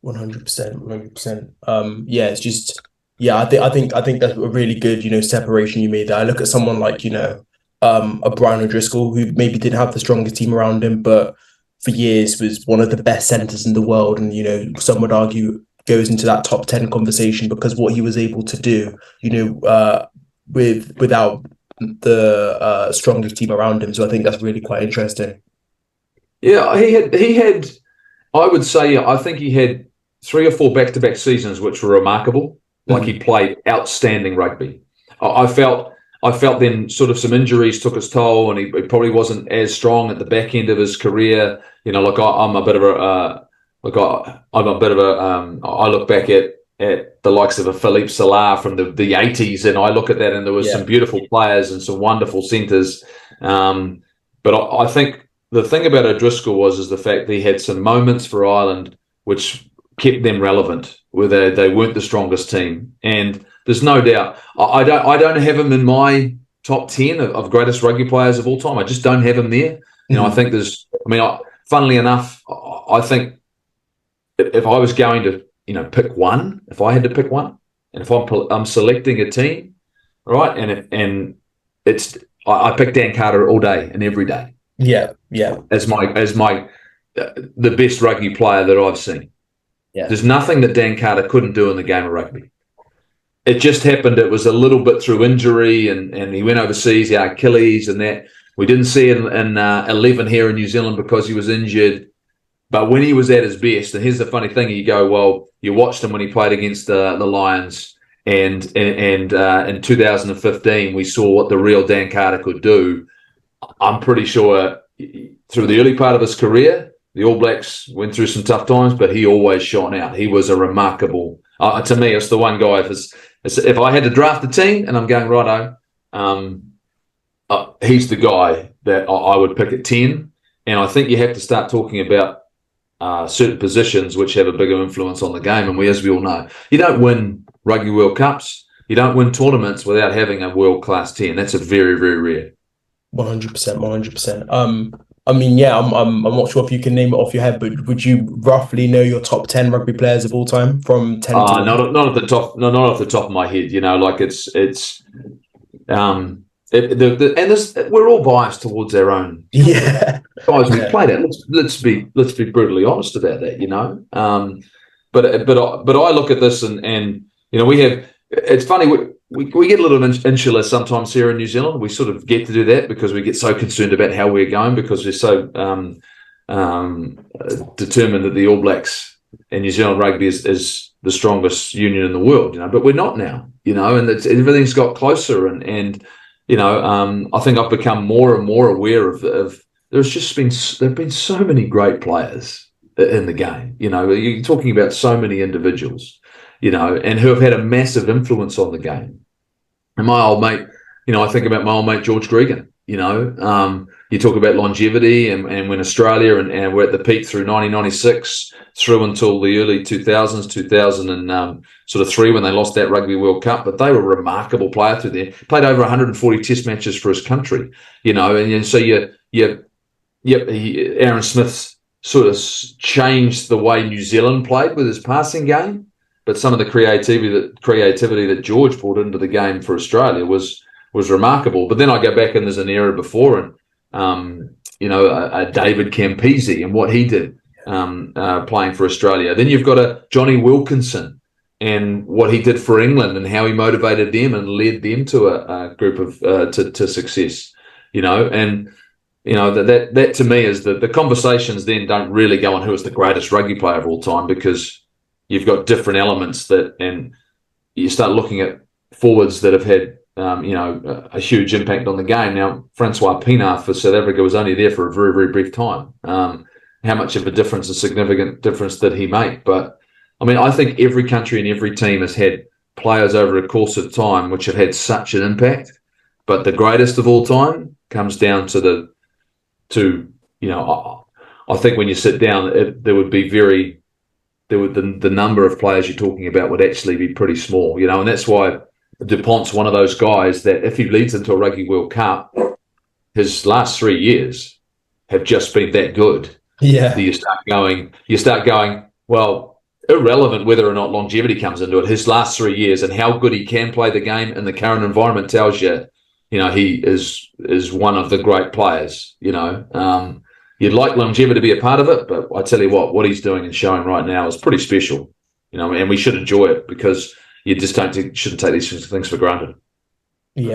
100%, 100%. Yeah, it's just, yeah, I think that's a really good, separation you made there. I look at someone like, a Brian O'Driscoll, who maybe didn't have the strongest team around him, but for years was one of the best centers in the world. And, some would argue goes into that top 10 conversation because what he was able to do, without the strongest team around him. So I think that's really quite interesting. Yeah, he had, I would say, I think he had 3 or 4 back-to-back seasons which were remarkable. Like he played outstanding rugby. I felt then sort of some injuries took its toll, and he probably wasn't as strong at the back end of his career. I'm a bit of a I look back at the likes of a Philippe Salah from the 80s, and I look at that, and there was some beautiful players and some wonderful centres. But I think the thing about O'Driscoll was the fact that he had some moments for Ireland which kept them relevant, where they weren't the strongest team. And there's no doubt, I don't have him in my top 10 of greatest rugby players of all time. I just don't have him there. I think funnily enough, I think if I was going to, pick one, if I had to pick one, and if I'm selecting a team, right, and I pick Dan Carter all day and every day. Yeah. As my the best rugby player that I've seen. Yeah. There's nothing that Dan Carter couldn't do in the game of rugby. It just happened. It was a little bit through injury, and he went overseas, he had Achilles, and that we didn't see it in 11 here in New Zealand because he was injured. But when he was at his best, and here's the funny thing: you go, well, you watched him when he played against the Lions, and in 2015 we saw what the real Dan Carter could do. I'm pretty sure through the early part of his career, the All Blacks went through some tough times, but he always shone out. He was a remarkable. To me, it's the one guy. If I had to draft a team, and I'm going righto, he's the guy that I would pick at 10. And I think you have to start talking about certain positions which have a bigger influence on the game. And as we all know, you don't win Rugby World Cups, you don't win tournaments without having a world-class 10. That's a very, very rare. 100%, 100%. I'm not sure if you can name it off your head, but would you roughly know your top 10 rugby players of all time from 10 to not off the top, not off the top of my head. We're all biased towards our own. Yeah, guys, we played it. Let's be brutally honest about that. But I look at this and we have. It's funny. We get a little insular sometimes here in New Zealand. We sort of get to do that because we get so concerned about how we're going, because we're so determined that the All Blacks and New Zealand rugby is the strongest union in the world. But we're not now. And everything's got closer. And I think I've become more and more aware of there've been so many great players in the game. You're talking about so many individuals. And who have had a massive influence on the game. And my old mate, I think about my old mate George Gregan. You talk about longevity, and when Australia and we're at the peak through 1996 through until the early 2000s, 2003 when they lost that Rugby World Cup. But they were a remarkable player through there. Played over 140 Test matches for his country. And so Aaron Smith sort of changed the way New Zealand played with his passing game. But some of the creativity that George brought into the game for Australia was remarkable. But then I go back and there's an era before, and David Campese and what he did playing for Australia. Then you've got a Johnny Wilkinson and what he did for England and how he motivated them and led them to a group of to success. That to me is the conversations then don't really go on who is the greatest rugby player of all time, because you've got different elements and you start looking at forwards that have had, a huge impact on the game. Now, Francois Pienaar for South Africa was only there for a very, very brief time. How much of a significant difference did he make? But, I think every country and every team has had players over a course of time which have had such an impact. But the greatest of all time comes down to I think when you sit down, there would be the number of players you're talking about would actually be pretty small, and that's why DuPont's one of those guys that if he leads into a Rugby World Cup, his last 3 years have just been that good. Yeah. You start going, well, irrelevant whether or not longevity comes into it, his last 3 years and how good he can play the game in the current environment tells you, he is one of the great players. You'd like longevity to be a part of it, but I tell you what he's doing and showing right now is pretty special. And we should enjoy it because you just shouldn't take these things for granted. Yeah,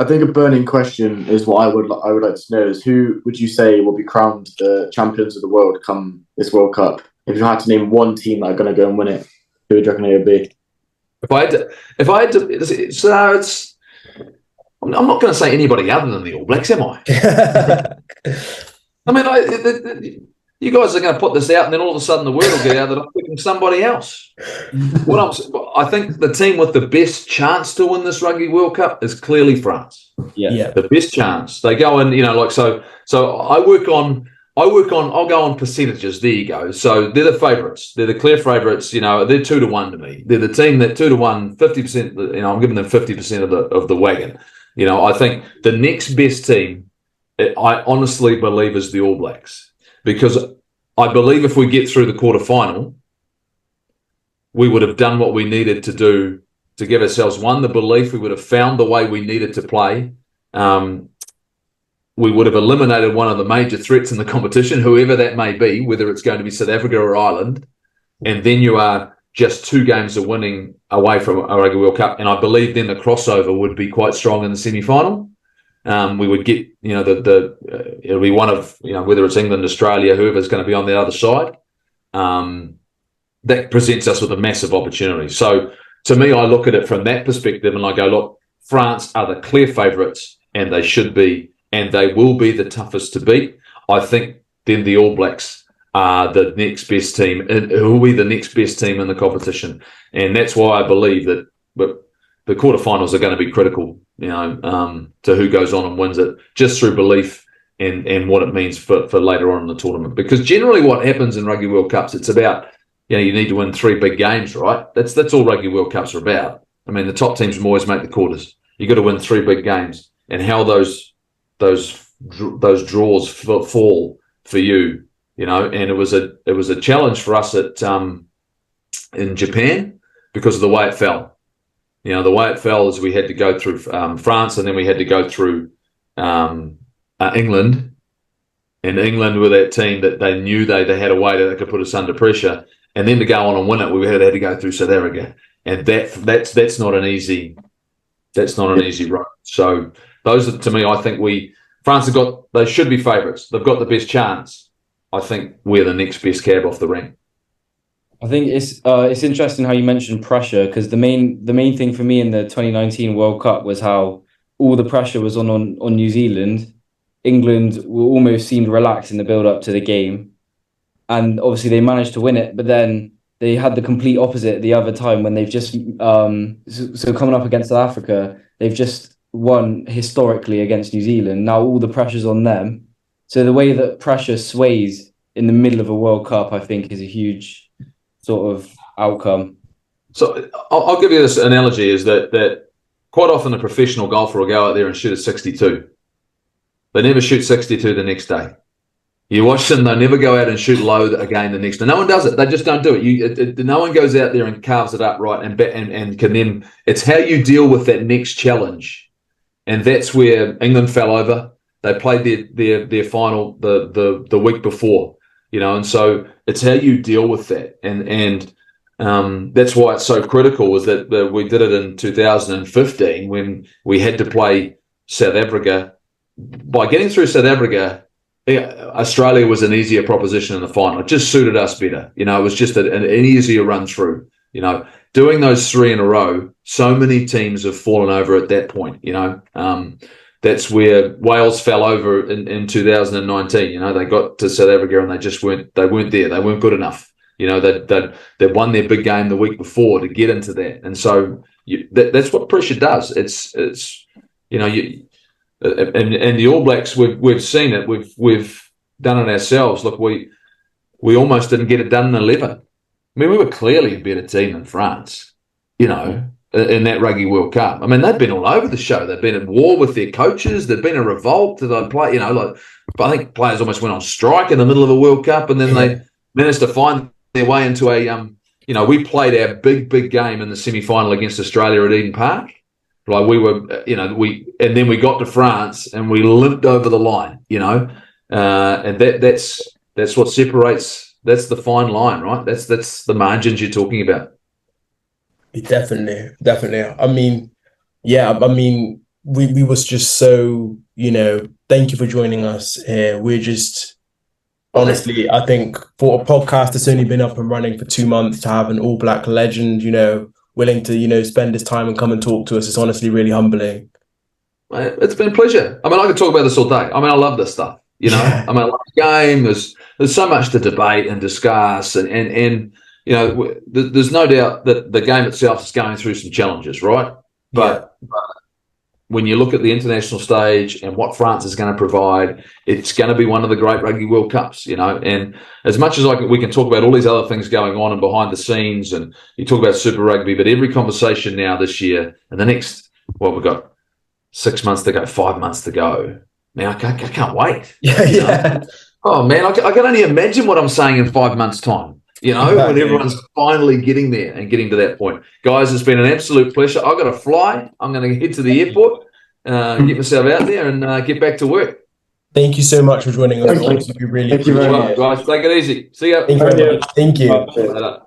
I think a burning question is what I would like to know is who would you say will be crowned the champions of the world come this World Cup? If you had to name one team that are going to go and win it, who would you reckon it would be? If I had to, so it's. I'm not going to say anybody other than the All Blacks, am I? I mean, you guys are going to put this out, and then all of a sudden the word will get out that I'm picking somebody else. I think the team with the best chance to win this Rugby World Cup is clearly France. Yeah. The best chance. They go in, so I'll go on percentages. There you go. So they're the favourites. They're the clear favourites. They're 2-1 to me. They're the team that 2-1, 50%. I'm giving them 50% of the wagon. I think the next best team, I honestly believe, is the All Blacks, because I believe if we get through the quarterfinal, we would have done what we needed to do to give ourselves, one, the belief. We would have found the way we needed to play. We would have eliminated one of the major threats in the competition, whoever that may be, whether it's going to be South Africa or Ireland. And then you are just 2 games of winning away from a Rugby World Cup. And I believe then the crossover would be quite strong in the semi-final. We would get, it'll be one of, whether it's England, Australia, whoever's going to be on the other side. That presents us with a massive opportunity. So to me, I look at it from that perspective and I go, look, France are the clear favourites, and they should be, and they will be the toughest to beat. I think then the All Blacks are the next best team, who will be the next best team in the competition. And that's why I believe that the quarterfinals are going to be critical, to who goes on and wins it, just through belief and what it means for later on in the tournament. Because generally what happens in Rugby World Cups, it's about, you need to win 3 big games, right? That's all Rugby World Cups are about. I mean, the top teams will always make the quarters. You've got to win 3 big games, and how those draws fall for you, and it was a challenge for us in Japan because of the way it fell. The way it fell is we had to go through France, and then we had to go through England. And England were that team that they knew they had a way that they could put us under pressure. And then to go on and win it, we had to go through South Africa. And that's not an easy road. So those are, to me, I think France they should be favourites. They've got the best chance. I think we're the next best cab off the rank. I think it's interesting how you mentioned pressure, because the main thing for me in the 2019 World Cup was how all the pressure was on New Zealand. England almost seemed relaxed in the build up to the game, and obviously they managed to win it. But then they had the complete opposite the other time when they've just so coming up against South Africa, they've just won historically against New Zealand. Now all the pressure's on them. So the way that pressure sways in the middle of a World Cup, I think, is a huge sort of outcome. So I'll give you this analogy, is that quite often a professional golfer will go out there and shoot a 62. They never shoot 62 the next day. You watch them, they never go out and shoot low again the next day. No one does it. They just don't do it. No one goes out there and carves it up right and can then, it's how you deal with that next challenge. And that's where England fell over. They played their final the week before, and so it's how you deal with that. And that's why it's so critical, is that we did it in 2015 when we had to play South Africa. By getting through South Africa, Australia was an easier proposition in the final. It just suited us better. It was just an easier run through. Doing those 3 in a row, so many teams have fallen over at that point. That's where Wales fell over in 2019. They got to South Africa and they weren't there. They weren't good enough. They won their big game the week before to get into that. And so that's what pressure does. And the All Blacks, we've seen it. We've done it ourselves. Look, we almost didn't get it done in 11. I mean, we were clearly a better team than France, in that Rugby World Cup. I mean, they've been all over the show. They've been at war with their coaches. There've been a revolt. They play, I think players almost went on strike in the middle of a World Cup, and then they managed to find their way into a we played our big game in the semi-final against Australia at Eden Park. Like we were, and then we got to France and we limped over the line, and that's what separates. That's the fine line, right? That's the margins you're talking about. Definitely. I mean, we was just so, thank you for joining us here. We're just, honestly, I think for a podcast that's only been up and running for 2 months, to have an All Black legend, willing to, spend his time and come and talk to us, it's honestly really humbling. It's been a pleasure. I mean, I could talk about this all day. I mean, I love this stuff, I mean, I love the game. There's so much to debate and discuss, and there's no doubt that the game itself is going through some challenges, right? But when you look at the international stage and what France is going to provide, it's going to be one of the great Rugby World Cups, And as much as we can talk about all these other things going on and behind the scenes, and you talk about Super Rugby, but every conversation now this year and the next, we've got 6 months to go, 5 months to go. Man, I can't wait. Yeah. Oh, man, I can only imagine what I'm saying in 5 months' time. When everyone's finally getting there and getting to that point. Guys, it's been an absolute pleasure. I've got to fly. I'm going to head to the airport, get myself out there and get back to work. Thank you so much for joining us. Thank you. We really Thank you very much. Guys, take it easy. See ya. Thank you very much. Thank you. Bye.